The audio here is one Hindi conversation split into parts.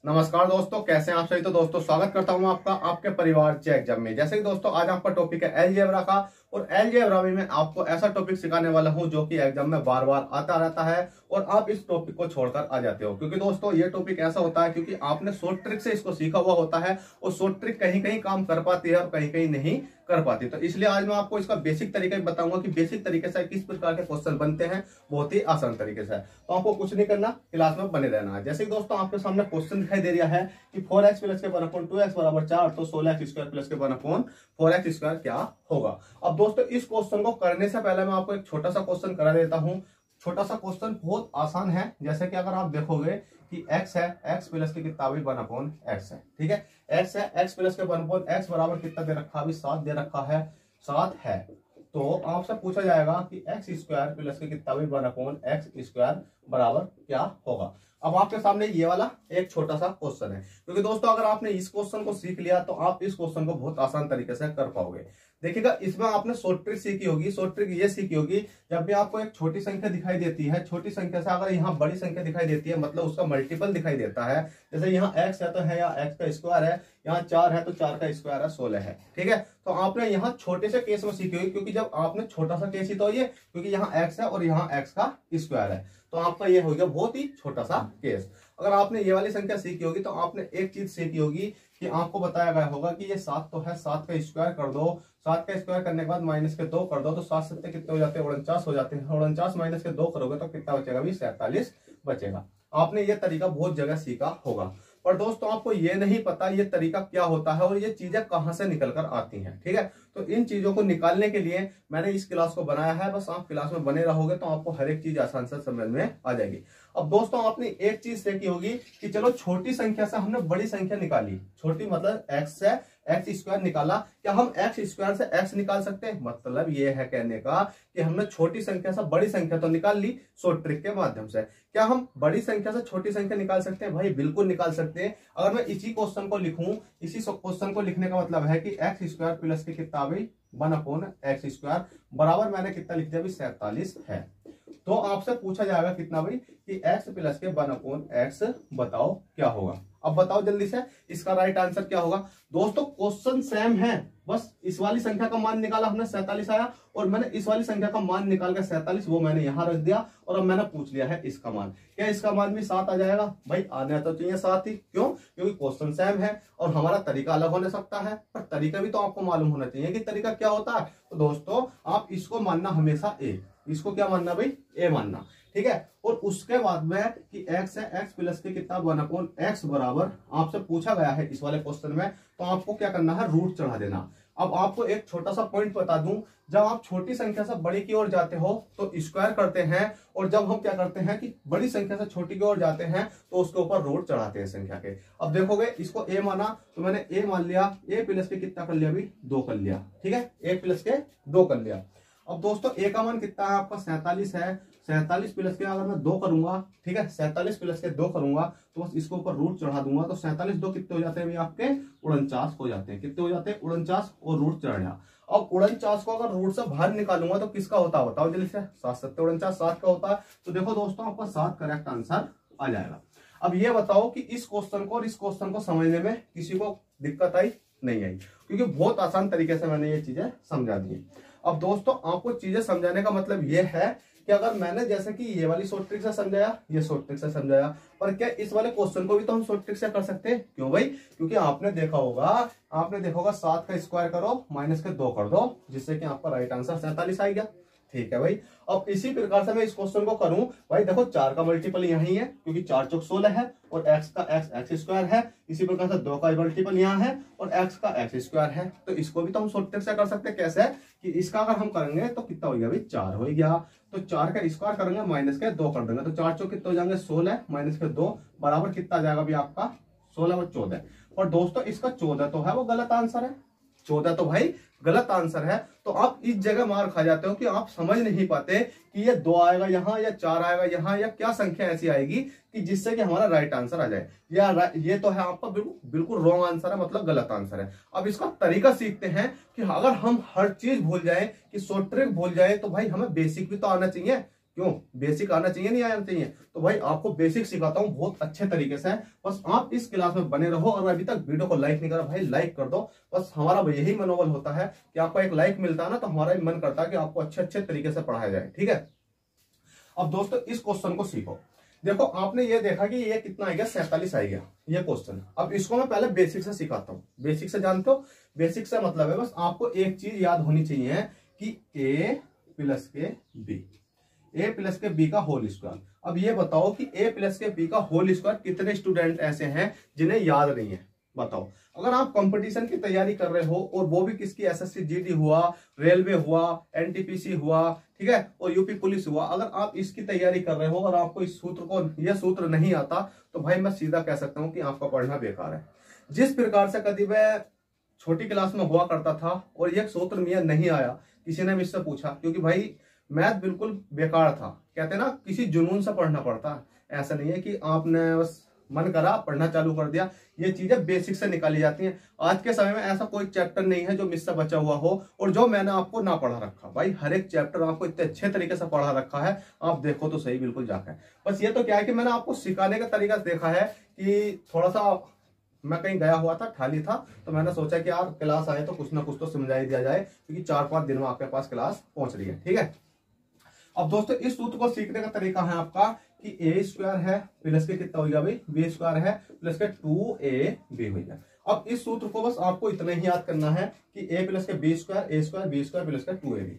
नमस्कार दोस्तों, कैसे हैं आप सभी। तो दोस्तों स्वागत करता हूं आपका आपके परिवार चेक एग्जाम में। जैसे कि दोस्तों आज आपका टॉपिक है अलजेब्रा का, और अलजेब्रा में मैं आपको ऐसा टॉपिक सिखाने वाला हूं जो कि एग्जाम में बार बार आता रहता है और आप इस टॉपिक को छोड़कर आ जाते हो। क्योंकि दोस्तों ये टॉपिक ऐसा होता है क्योंकि आपने शॉर्ट ट्रिक से इसको सीखा हुआ होता है और शॉर्ट ट्रिक कहीं कहीं काम कर पाती है और कहीं कहीं नहीं कर पाती। तो इसलिए आज मैं आपको इसका बेसिक तरीका बताऊंगा कि बेसिक तरीके से किस प्रकार के क्वेश्चन बनते हैं, बहुत ही आसान तरीके से। तो आपको कुछ नहीं करना, क्लास में बने रहना है। जैसे कि दोस्तों आपके सामने क्वेश्चन दिखाई दे रहा है कि 4x प्लस के 1/2x बराबर 4, तो 16x स्क्वायर प्लस के 1/4x स्क्वायर क्या होगा। अब दोस्तों इस क्वेश्चन को करने से पहले मैं आपको एक छोटा सा क्वेश्चन करा देता हूं। छोटा सा क्वेश्चन बहुत आसान है। जैसे कि अगर आप देखोगे कि x है, x प्लस की कितना भी 1/x है, ठीक है। x है, x प्लस के 1/x बराबर कितना दे रखा, अभी 7 दे रखा है, 7 है। तो आपसे पूछा जाएगा कि x स्क्वायर प्लस के कितना भी 1/x स्क्वायर बराबर क्या होगा। अब आपके सामने ये वाला एक छोटा सा क्वेश्चन है, क्योंकि दोस्तों अगर आपने इस क्वेश्चन को सीख लिया तो आप इस क्वेश्चन को बहुत आसान तरीके से कर पाओगे। देखिएगा, इसमें आपने शॉर्ट ट्रिक सीखी होगी। शॉर्ट ट्रिक ये सीखी होगी, जब भी आपको एक छोटी संख्या दिखाई देती है, छोटी संख्या से अगर यहाँ बड़ी संख्या दिखाई देती है मतलब उसका मल्टीपल दिखाई देता है। जैसे यहाँ x है तो है या x का स्क्वायर है, यहाँ 4 है तो 4 का स्क्वायर है 16 है, ठीक है। तो आपने यहाँ छोटे से केस में सीखी होगी, क्योंकि जब आपने छोटा सा केस ही तो ये, क्योंकि यहाँ x है और यहाँ x का स्क्वायर है, तो आपका ये हो गया बहुत ही छोटा सा केस। अगर आपने ये वाली संख्या सीखी होगी तो आपने एक चीज सीखी होगी कि आपको बताया गया होगा कि ये 7 तो है, 7 का स्क्वायर कर दो, 7 का स्क्वायर करने के बाद माइनस के 2 कर दो, तो 7 7 कितने हो जाते हैं, 49 हो जाते हैं। 49 माइनस के 2 करोगे तो कितना बचेगा, भी 47 बचेगा। आपने ये तरीका बहुत जगह सीखा होगा, पर दोस्तों आपको ये नहीं पता ये तरीका क्या होता है और ये चीजें कहां से निकल कर आती हैं, ठीक है। तो इन चीजों को निकालने के लिए मैंने इस क्लास को बनाया है। बस आप क्लास में बने रहोगे तो आपको हर एक चीज आसान से समझ में आ जाएगी। अब दोस्तों आपने एक चीज सीखी होगी कि चलो छोटी संख्या से हमने बड़ी संख्या निकाली, छोटी मतलब x से x स्क्वायर निकाला, क्या हम x स्क्वायर से x निकाल सकते हैं। मतलब ये है कहने का कि हमने छोटी संख्या से बड़ी संख्या तो निकाल ली शॉर्ट ट्रिक के माध्यम से। क्या हम बड़ी संख्या से छोटी संख्या निकाल सकते हैं? भाई बिल्कुल निकाल सकते हैं। अगर मैं इसी क्वेश्चन को लिखूं, इसी क्वेश्चन को लिखने का मतलब है कि x स्क्वायर प्लस की कितना भी 1/x स्क्वायर बराबर मैंने कितना लिख दिया, 47 है। तो आपसे पूछा जाएगा कितना भाई कि x प्लस के 1/x बताओ क्या होगा। अब बताओ जल्दी से इसका राइट आंसर क्या होगा। दोस्तों क्वेश्चन सेम है, बस इस वाली संख्या का मान निकाला हमने 47 आया, और मैंने इस वाली संख्या का मान निकाल कर 47 वो मैंने यहां रख दिया, और अब मैंने पूछ लिया है इसका मान। क्या इसका मान भी 7 आ जाएगा? भाई आने तो चाहिए 7 ही। क्यों? क्योंकि क्वेश्चन सेम है और हमारा तरीका अलग होने सकता है, पर तरीका भी तो आपको मालूम होना चाहिए कि तरीका क्या होता है। तो दोस्तों आप इसको मानना हमेशा ए, इसको क्या मानना भाई, ए मानना, ठीक है। और उसके बाद में कि x है, x प्लस के कितना 1/x बराबर आपसे पूछा गया है इस वाले क्वेश्चन में, तो आपको क्या करना है, रूट चढ़ा देना। अब आपको एक छोटा सा पॉइंट बता दूं, जब आप छोटी संख्या से बड़ी की ओर जाते हो तो स्क्वायर करते हैं, और जब हम क्या करते हैं कि बड़ी संख्या से छोटी की ओर जाते हैं तो उसके ऊपर रूट चढ़ाते हैं संख्या के। अब देखोगे इसको a माना तो मैंने a मान लिया, a प्लस के कितना कर लिया, अभी 2 कर लिया, ठीक है, a प्लस के 2 कर लिया। अब दोस्तों a का मान कितना है आपका, 47 है। 47 प्लस के अगर मैं 2 करूंगा, ठीक है, 47 प्लस के 2 करूंगा तो बस इसके ऊपर रूट चढ़ा दूंगा, तो 47 2 कितने हो जाते हैं आपके, 49 हो जाते हैं। कितने हो जाते हैं, 49, और रूट चढ़ गया। अब 49 को अगर रूट से बाहर निकालूंगा तो किसका होता है बताओ जल्दी से, 7 7 49, 7 का होता है। तो देखो दोस्तों आपका 7 करेक्ट आंसर आ जाएगा। अब ये बताओ कि इस क्वेश्चन को और इस क्वेश्चन को समझने में किसी को दिक्कत आई? नहीं आई, क्योंकि बहुत आसान तरीके से मैंने ये चीजें समझा दी। अब दोस्तों आपको चीजें समझाने का मतलब ये है कि अगर मैंने जैसे कि ये वाली शॉर्ट ट्रिक से समझाया, ये शॉर्ट ट्रिक से समझाया, पर क्या इस वाले क्वेश्चन को भी तो हम शॉर्ट ट्रिक से कर सकते हैं? क्यों भाई? क्योंकि आपने देखा होगा 7 का स्क्वायर करो माइनस के 2 कर दो, जिससे कि आपका राइट आंसर 47 आ गया, ठीक है भाई। अब इसी प्रकार से मैं इस क्वेश्चन को करूं, भाई देखो 4 का मल्टीपल यही है क्योंकि 4 चौक 16 है, और x का x स्क्वायर है। इसी प्रकार से 2 का मल्टीपल यहाँ है और x का x स्क्वायर है। तो इसको भी तो हम शॉर्ट ट्रिक से कर सकते हैं। कैसे कि इसका अगर हम करेंगे तो कितना हो गया भाई, 4 हो गया। तो 4 का स्क्वायर करेंगे माइनस के 2 कर देंगे, तो 4 चौक कितने हो जाएंगे, 16 माइनस के 2 बराबर कितना आ जाएगा भी आपका, 16 और 14। और दोस्तों इसका 14 तो है वो गलत आंसर है, 14 तो भाई गलत आंसर है। तो आप इस जगह मार खा जाते हो कि आप समझ नहीं पाते कि ये 2 आएगा यहाँ या 4 आएगा यहाँ, या क्या संख्या ऐसी आएगी कि जिससे कि हमारा राइट आंसर आ जाए। या ये तो है आपका बिल्कुल रॉन्ग आंसर है, मतलब गलत आंसर है। अब इसका तरीका सीखते हैं कि अगर हम हर चीज भूल जाए, कि शॉर्ट ट्रिक भूल जाए, तो भाई हमें बेसिक भी तो आना चाहिए। क्यों, बेसिक आना चाहिए, नहीं आना चाहिए? तो भाई आपको बेसिक सिखाता हूँ बहुत अच्छे तरीके से। बस आप इस क्लास में बने रहो, और अभी तक वीडियो को लाइक नहीं करा भाई लाइक कर दो। बस हमारा यही मनोबल होता है कि आपको एक लाइक मिलता है ना, तो हमारा भी मन करता है कि आपको अच्छे अच्छे तरीके से पढ़ाया जाए, ठीक है। अब दोस्तों इस क्वेश्चन को सीखो। देखो आपने ये देखा कि ये कितना आ गया, 47 आ गया ये क्वेश्चन। अब इसको मैं पहले बेसिक से सिखाता हूँ। बेसिक से जानते हो, बेसिक से मतलब है बस आपको एक चीज याद होनी चाहिए कि a प्लस के b, a प्लस के b का होल स्क्वायर। अब ये बताओ कि a प्लस के b का होल स्क्वायर कितने स्टूडेंट ऐसे हैं जिन्हें याद नहीं है, बताओ। अगर आप कंपटीशन की तैयारी कर रहे हो, और वो भी किसकी, एसएससी जीडी हुआ, रेलवे हुआ, एनटीपीसी हुआ, ठीक है, और यूपी पुलिस हुआ, अगर आप इसकी तैयारी कर रहे हो और आपको इस सूत्र को, यह सूत्र नहीं आता, तो भाई मैं सीधा कह सकता हूं कि आपका पढ़ना बेकार है। जिस प्रकार से कभी मैं छोटी क्लास में हुआ करता था और यह सूत्र मुझे नहीं आया, किसी ने मुझसे पूछा, क्योंकि भाई मैथ बिल्कुल बेकार था। कहते ना किसी जुनून से पढ़ना पड़ता है, ऐसा नहीं है कि आपने बस मन करा पढ़ना चालू कर दिया। ये चीजें बेसिक से निकाली जाती हैं। आज के समय में ऐसा कोई चैप्टर नहीं है जो मुझसे बचा हुआ हो और जो मैंने आपको ना पढ़ा रखा। भाई हर एक चैप्टर आपको इतने अच्छे तरीके से पढ़ा रखा है, आप देखो तो सही बिल्कुल जाकर। बस ये तो क्या है कि मैंने आपको सिखाने का तरीका देखा है कि थोड़ा सा मैं कहीं गया हुआ था, खाली था, तो मैंने सोचा कि यार क्लास आए तो कुछ ना कुछ तो समझा ही दिया जाए, क्योंकि 4-5 दिन में आपके पास क्लास पहुंच रही है, ठीक है। अब दोस्तों इस सूत्र को सीखने का तरीका है आपका कि ए स्क्वायर है प्लस के कितना हो गया भाई, बी स्क्वायर है प्लस के 2ab हो गया। अब इस सूत्र को बस आपको इतना ही याद करना है कि a प्लस के बी स्क्वायर, ए स्क्वायर, बी स्क्वायर प्लस के 2ab।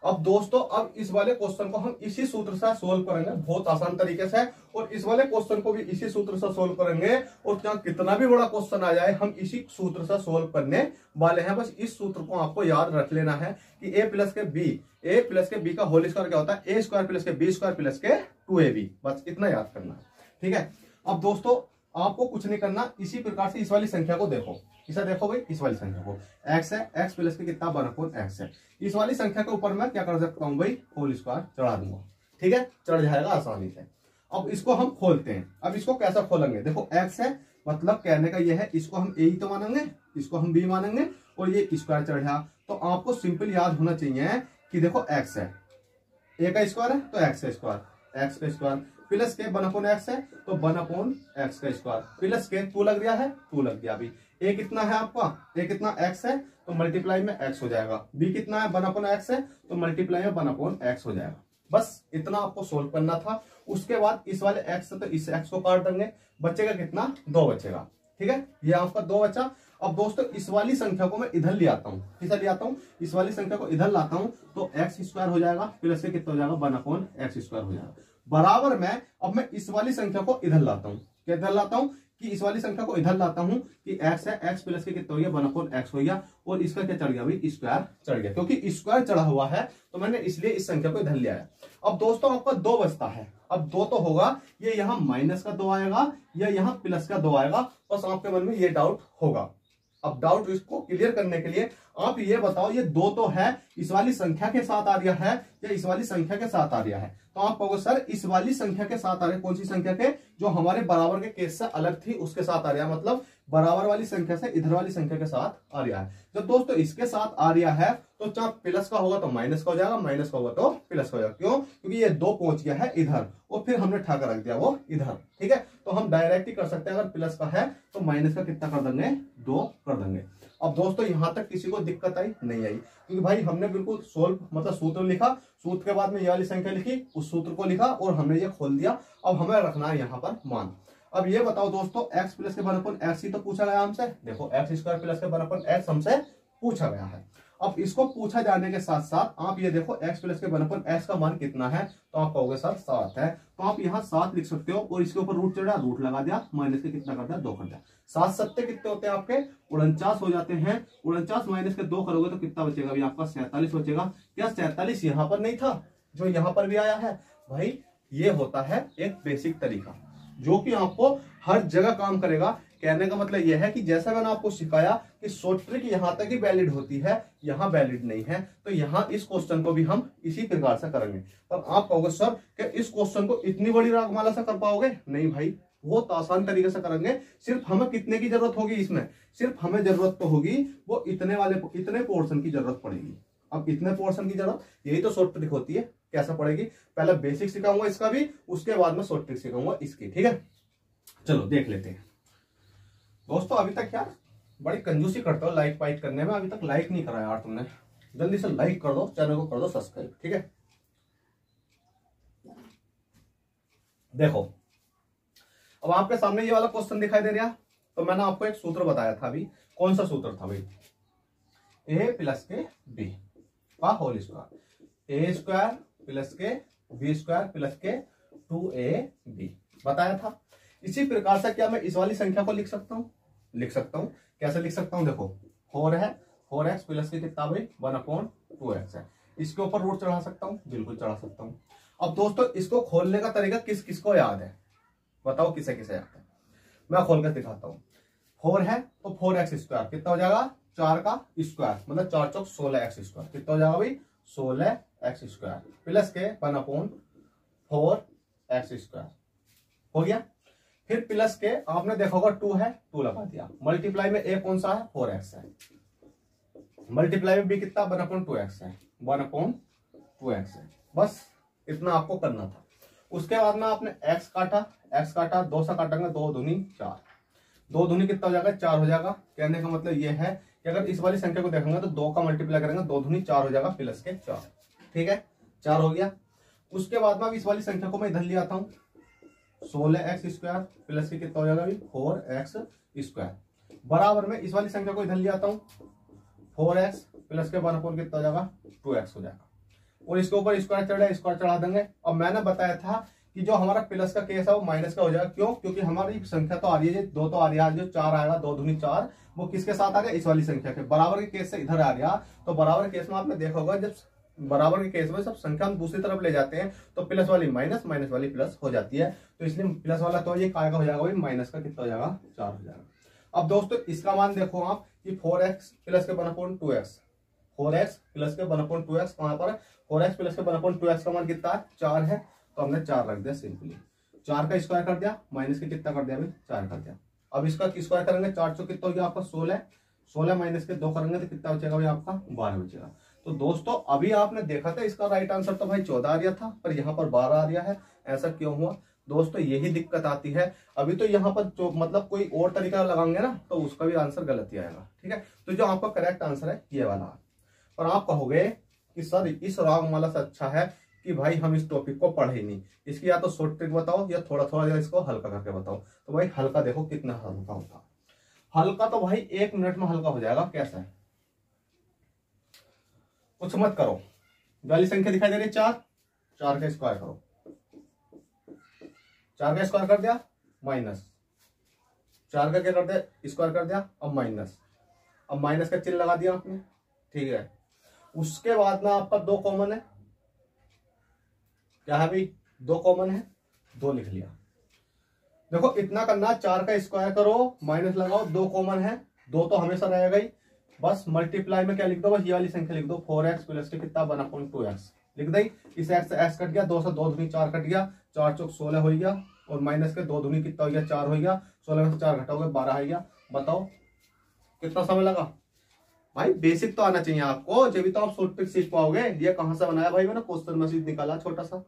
अब दोस्तों अब इस वाले क्वेश्चन को हम इसी सूत्र से सोल्व करेंगे, बहुत आसान तरीके से, और इस वाले क्वेश्चन को भी इसी सूत्र से सोल्व करेंगे। और क्या कितना भी बड़ा क्वेश्चन आ जाए हम इसी सूत्र से सोल्व करने वाले हैं। बस इस सूत्र को आपको याद रख लेना है कि a प्लस के b का होल स्क्वायर क्या होता है, a स्क्वायर प्लस के b स्क्वायर प्लस के 2ab। बस इतना याद करना है, ठीक है। अब दोस्तों आपको कुछ नहीं करना, इसी प्रकार से इस वाली संख्या को देखो, इसे देखो भाई, इस वाली संख्या को x है, x प्लस के कितना 1/x है। इस वाली संख्या के ऊपर मैं क्या कर सकता हूं भाई, होल स्क्वायर चढ़ा दूंगा, ठीक है, चढ़ जाएगा आसानी से। अब इसको हम खोलते हैं। अब इसको कैसा खोलेंगे, देखो x है, मतलब कहने का ये है इसको हम a ही तो मानेंगे, इसको हम b मानेंगे, और ये स्क्वायर चढ़ गया। तो आपको सिंपल याद होना चाहिए कि देखो x है, a का स्क्वायर है तो x का स्क्वायर, x का स्क्वायर प्लस के 1/x है तो 1/x का स्क्वायर, प्लस के 2 लग गया है, 2 लग गया। अभी a कितना है आपका, a कितना x है तो मल्टीप्लाई में x हो जाएगा, b कितना है 1/x है तो मल्टीप्लाई में 1/x हो जाएगा। बस इतना आपको सोल्व करना था। उसके बाद इस वाले x से तो इस x को काट देंगे, बचेगा कितना, 2 बचेगा, ठीक है, ये आपका 2 बचा। अब दोस्तों इस वाली संख्या को मैं इधर ले आता हूँ, किधर ले आता हूँ, इस वाली संख्या को इधर लाता हूँ, तो x स्क्वायर हो जाएगा प्लस से कितना हो जाएगा 1/x स्क्वायर हो जाएगा। बराबर में अब मैं इस वाली संख्या को इधर लाता हूँ, क्या इधर लाता हूँ कि इस वाली संख्या को इधर लाता हूँ कि x है, x प्लस के कितना हो गया 1/x हो गया, और इसका क्या चढ़ गया भाई, स्क्वायर चढ़ गया, क्योंकि स्क्वायर चढ़ा हुआ है तो मैंने इसलिए इस संख्या को इधर ले आया। अब दोस्तों आपका 2 बचता है, अब 2 तो होगा, ये यहाँ माइनस का 2 आएगा या यहाँ प्लस का 2 आएगा, बस आपके मन में ये डाउट होगा। अब डाउट इसको क्लियर करने के लिए आप ये बताओ, ये 2 तो है, इस वाली संख्या के साथ आ रहा है या इस वाली संख्या के साथ आ रहा है? तो आप कहोगे सर इस वाली संख्या के साथ आ रहा है। कौन सी संख्या के, जो हमारे बराबर के केस से अलग थी उसके साथ आ रहा है, मतलब बराबर वाली संख्या से इधर वाली संख्या के साथ आ रहा है। जब दोस्तों इसके साथ आ रहा है तो चाहे प्लस का होगा तो माइनस का हो जाएगा, माइनस का होगा तो प्लस का हो जाएगा। क्यों, क्योंकि ये 2 पहुंच गया है इधर और फिर हमने ठाकर रख दिया वो इधर, ठीक है। तो हम डायरेक्ट ही कर सकते हैं, अगर प्लस का है तो माइनस का कितना कर देंगे, 2 कर देंगे। अब दोस्तों यहां तक किसी को दिक्कत आई नहीं आई, क्योंकि भाई हमने बिल्कुल सोल्व मतलब सूत्र लिखा, सूत्र के बाद में ये वाली संख्या लिखी, उस सूत्र को लिखा और हमने ये खोल दिया। अब हमें रखना है यहाँ पर मान। अब ये बताओ दोस्तों x प्लस के 1/x ही तो पूछा गया हमसे, देखो x स्क्वायर प्लस के 1/x हमसे पूछा गया है। अब इसको पूछा जाने के साथ साथ आप ये देखो x प्लस के 1/x का मान कितना है, तो आप कहोगे सर 7 है, तो आप यहाँ 7 लिख सकते हो और इसके ऊपर रूट चढ़ा, रूट लगा दिया, माइनस के कितना कर दिया, 2 कर दिया। 7 7 कितने होते हैं आपके, 49 हो जाते हैं। 49 माइनस के 2 करोगे तो कितना बचेगा अभी आपका, 47 बचेगा। क्या 47 यहाँ पर नहीं था जो यहाँ पर भी आया है? भाई ये होता है एक बेसिक तरीका जो कि आपको हर जगह काम करेगा। कहने का मतलब यह है कि जैसा मैंने आपको सिखाया कि शॉर्ट ट्रिक यहां तक ही वैलिड होती है, यहां वैलिड नहीं है, तो यहां इस क्वेश्चन को भी हम इसी प्रकार से करेंगे। पर आप कहोगे सर कि इस क्वेश्चन को इतनी बड़ी रागमाला से कर पाओगे? नहीं भाई, बहुत आसान तरीके से करेंगे। सिर्फ हमें कितने की जरूरत होगी इसमें, सिर्फ हमें जरूरत तो होगी वो इतने पोर्शन की जरूरत पड़ेगी। अब इतने पोर्शन की जरूरत, यही तो शॉर्ट ट्रिक होती है। कैसा पड़ेगी, पहले बेसिक सिखाऊंगा इसका भी, उसके बाद में शॉर्ट ट्रिक सिखाऊंगा इसकी। ठीक है, चलो देख लेते हैं दोस्तों। अभी तक यार बड़ी कंजूसी करते हो लाइक वाइक करने में, अभी तक लाइक नहीं करा यार तुमने, जल्दी से लाइक कर दो, चैनल को कर दो सब्सक्राइब। ठीक है, देखो अब आपके सामने ये वाला क्वेश्चन दिखाई दे रहा, तो मैंने आपको एक सूत्र बताया था अभी। कौन सा सूत्र था भाई, ए प्लस के बी का होल स्क्वायर, ए स्क्वायर प्लस के बी स्क्वायर प्लस के 2ab बताया था। इसी प्रकार से क्या मैं इस वाली संख्या को लिख सकता हूं, लिख सकता हूं। कैसे लिख सकता हूं, देखो 4 है, 4x प्लस के कितना भाई 1/2x है, इसके ऊपर रूट चढ़ा सकता हूं, बिल्कुल चढ़ा सकता हूं। अब दोस्तों इसको खोलने का तरीका किस किस को याद है, बताओ किसे किसे याद है, मैं खोल कर दिखाता हूं। 4 है तो 4x स्क्वायर कितना हो जाएगा, 4 का स्क्वायर, मतलब 4 चौक 16x स्क्वायर, कितना हो जाएगा भाई 16x स्क्वायर प्लस के 1/4x स्क्वायर हो गया। फिर प्लस के आपने देखा होगा 2 है, 2 लगा दिया, मल्टीप्लाई में a कौन सा है 4x है, मल्टीप्लाई में b कितना 1/2x है, 1/2x है। बस इतना आपको करना था। उसके बाद में आपने x काटा, 2 से काटेंगे 2 दूनी 4, 2 दूनी कितना हो जाएगा 4 हो जाएगा। कहने का मतलब ये है कि अगर इस वाली संख्या को देखेंगे तो 2 का मल्टीप्लाई करेंगे, 2 दूनी 4 हो जाएगा प्लस के 4। ठीक है, 4 हो गया। उसके बाद में इस वाली संख्या को मैं इधर ले आता हूं, 16x स्क्वायर प्लस के कितना हो जाएगा भाई 4x स्क्वायर, बराबर में इस वाली संख्या को इधर ले आता हूं, 4x प्लस के 1/4 कितना हो जाएगा 2x हो जाएगा, और इसके ऊपर स्क्वायर चढ़ा देंगे। और मैंने बताया था कि जो हमारा प्लस का केस है वो माइनस का हो जाएगा, क्यों, क्योंकि हमारी संख्या तो आ रही है 2 तो आ रही है, जो 4 आएगा 2 दूनी 4, वो किसके साथ आ गया इस वाली संख्या के, बराबर के केस से इधर आ रहा। तो बराबर के केस में आपने देखा होगा जब बराबर के केस में सब संख्या हम दूसरी तरफ ले जाते हैं तो प्लस वाली माइनस, माइनस वाली प्लस हो जाती है, तो इसलिए प्लस वाला तो ये काय का हो जाएगा भाई माइनस का कितना हो जाएगा 4 हो जाएगा। अब दोस्तों इसका मान देखो आप कि 4x प्लस के 1/2x, 4x प्लस के 1/2x कहां पर है, 4x प्लस के 1/2x का मान कितना है 4 है, तो हमने 4 रख दिया सिंपली, 4 का स्क्वायर कर दिया, माइनस के कितना कर दिया भाई 4 कर दिया। अब इसका स्क्वायर करेंगे 4 चौक कितना हो गया आपका 16, 16 माइनस के 2 करेंगे तो कितना बचेगा भाई आपका 12 बचेगा। तो दोस्तों अभी आपने देखा था इसका राइट आंसर तो भाई 14 आ रहा था, पर यहाँ पर 12 आ रहा है, ऐसा क्यों हुआ दोस्तों, यही दिक्कत आती है। अभी तो यहाँ पर जो मतलब कोई और तरीका लगाएंगे ना तो उसका भी आंसर गलत ही आएगा। ठीक है, तो जो आपका करेक्ट आंसर है ये वाला। और आप कहोगे कि सर इस रागमाला से अच्छा है कि भाई हम इस टॉपिक को पढ़े ही नहीं, इसकी या तो शॉर्ट ट्रिक बताओ या थोड़ा थोड़ा इसको हल्का करके बताओ। तो भाई हल्का देखो कितना हल्का होता, हल्का तो भाई 1 मिनट में हल्का हो जाएगा। कैसा है, कुछ मत करो, वाली संख्या दिखाई दे रही है 4, 4 का स्क्वायर करो, 4 का स्क्वायर कर दिया माइनस, 4 का क्या कर दिया स्क्वायर कर दिया, अब माइनस का चिन्ह लगा दिया आपने। ठीक है, उसके बाद में आपका 2 कॉमन है, क्या है भाई 2 कॉमन है, 2 लिख लिया। देखो इतना करना, 4 का स्क्वायर करो माइनस लगाओ, 2 कॉमन है, 2 तो हमेशा रहेगा ही, बस मल्टीप्लाई में क्या लिख दो, बस ये वाली संख्या लिख दो 4x प्लस के कितना 1/2x लिख दी। इस x कट गया, 2 से 2 दूनी 4 कट गया, 4 चौक 16 हो गया, और माइनस के 2 दूनी कितना हो गया 4 हो गया, 16 में से 4 घटाओगे 12 हो गया। बताओ कितना समय लगा भाई, बेसिक तो आना चाहिए आपको, जब भी तो आप शॉर्ट ट्रिक सीख पाओगे। ये कहां से बनाया भाई, मैंने क्वेश्चन में से निकाला छोटा सा,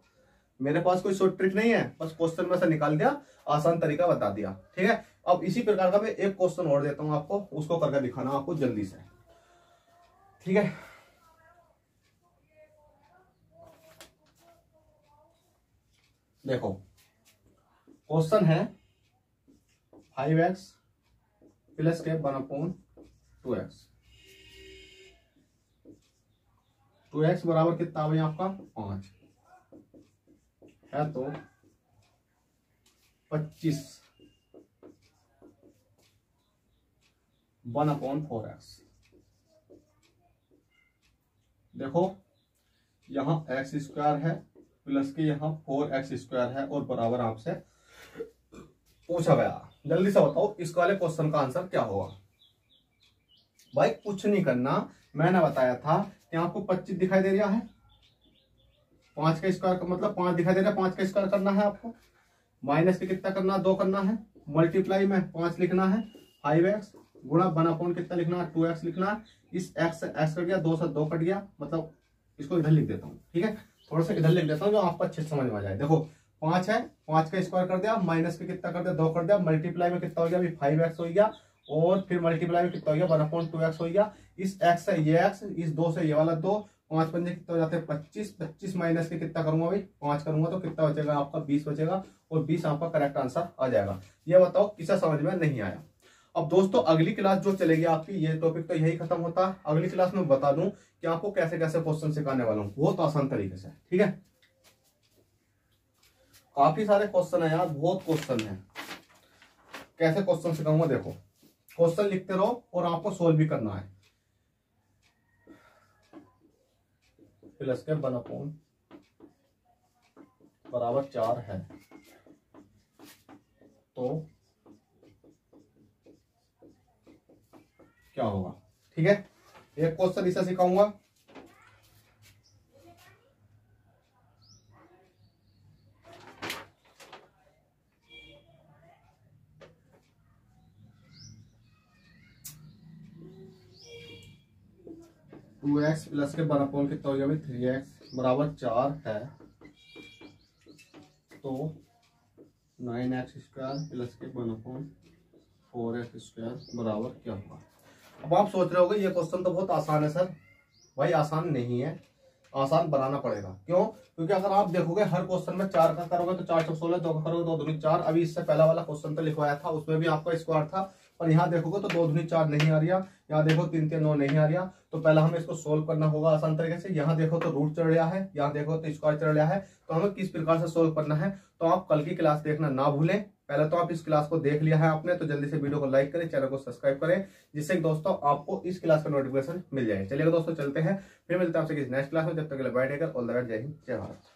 मेरे पास कोई शॉर्ट ट्रिक नहीं है, बस क्वेश्चन में से निकाल दिया, आसान तरीका बता दिया। ठीक है, अब इसी प्रकार का मैं एक क्वेश्चन और देता हूं आपको, उसको करके दिखाना आपको जल्दी से। ठीक है, देखो क्वेश्चन है 5x प्लस के 1/2x, 2x बराबर कितना भाई आपका 5 है, तो 25 1/4x। देखो यहां x स्क्वायर है प्लस के यहाँ 4x स्क्वायर है, और बराबर आपसे पूछा गया, जल्दी से बताओ इस वाले क्वेश्चन का आंसर क्या होगा। भाई कुछ नहीं करना, मैंने बताया था कि आपको 25 दिखाई दे रहा है, 5 का स्क्वायर मतलब 5 दिखाई दे रहा है, 5 का स्क्वायर करना है आपको, माइनस के कितना करना 2 करना है, मल्टीप्लाई में 5 लिखना है, 5x गुणा 1/4 कितना लिखना है 2x लिखना है। इस x से x कट गया, 2 से 2 कट गया, मतलब इसको इधर लिख देता हूँ। ठीक है, थोड़ा सा इधर लिख देता हूँ जो आपको अच्छे से समझ में आ जाए। देखो 5 है, 5 का स्क्वायर कर दिया, माइनस के कितना कर दिया 2 कर दिया, मल्टीप्लाई में कितना हो गया अभी 5x हो गया, और फिर मल्टीप्लाई में कितना हो गया 1/2x हो गया। इस x से ये x, इस 2 से ये वाला 2, 5 पंजे कितना हो जाते हैं 25, 25 माइनस के कितना करूंगा भाई 5 करूंगा तो कितना बचेगा आपका 20 बचेगा, और 20 आपका करेक्ट आंसर आ जाएगा। ये बताओ किसे समझ में नहीं आया। अब दोस्तों अगली क्लास जो चलेगी आपकी, ये टॉपिक तो यही खत्म होता है। अगली क्लास में बता दूं कि आपको कैसे कैसे क्वेश्चन सिखाने वाला हूं, बहुत आसान तरीके से, ठीक है। काफी सारे क्वेश्चन है यार, बहुत क्वेश्चन है। कैसे क्वेश्चन सिखाऊंगा देखो, क्वेश्चन लिखते रहो और आपको सोल्व भी करना है। प्लस के 1/4 बराबर 4 है तो क्या होगा, ठीक है। एक क्वेश्चन इसे सिखाऊंगा, टू एक्स प्लस के 1/4 कितना हो गया भाई 3x बराबर 4 है तो 9x² प्लस के 1/4x² बराबर क्या होगा। अब आप सोच रहे होगे ये क्वेश्चन तो बहुत आसान है सर। भाई आसान नहीं है, आसान बनाना पड़ेगा। क्यों? क्योंकि अगर आप देखोगे हर क्वेश्चन में 4 का करोगे तो 4 × 16, 2 का करोगे 2 दूनी 4। अभी इससे पहला वाला क्वेश्चन तो लिखवाया था उसमें भी आपका स्क्वायर था, पर यहाँ देखोगे तो 2 दूनी 4 नहीं आ रही, यहाँ देखो 3 3 9 नहीं आ रही। तो पहला हमें इसको सोल्व करना होगा आसान तरीके से। यहाँ देखो तो रूट चढ़ रहा है, यहाँ देखो तो स्क्वायर चढ़ रहा है, तो हमें किस प्रकार से सोल्व करना है। तो आप कल की क्लास देखना ना भूलें। पहले तो आप इस क्लास को देख लिया है आपने तो जल्दी से वीडियो को लाइक करें, चैनल को सब्सक्राइब करें, जिससे कि दोस्तों आपको इस क्लास का नोटिफिकेशन मिल जाए। चलिए दोस्तों चलते हैं, फिर मिलते हैं आपसे किसी नेक्स्ट क्लास में। जब तक के लिए bye take care, all the best, जय हिंद जय भारत।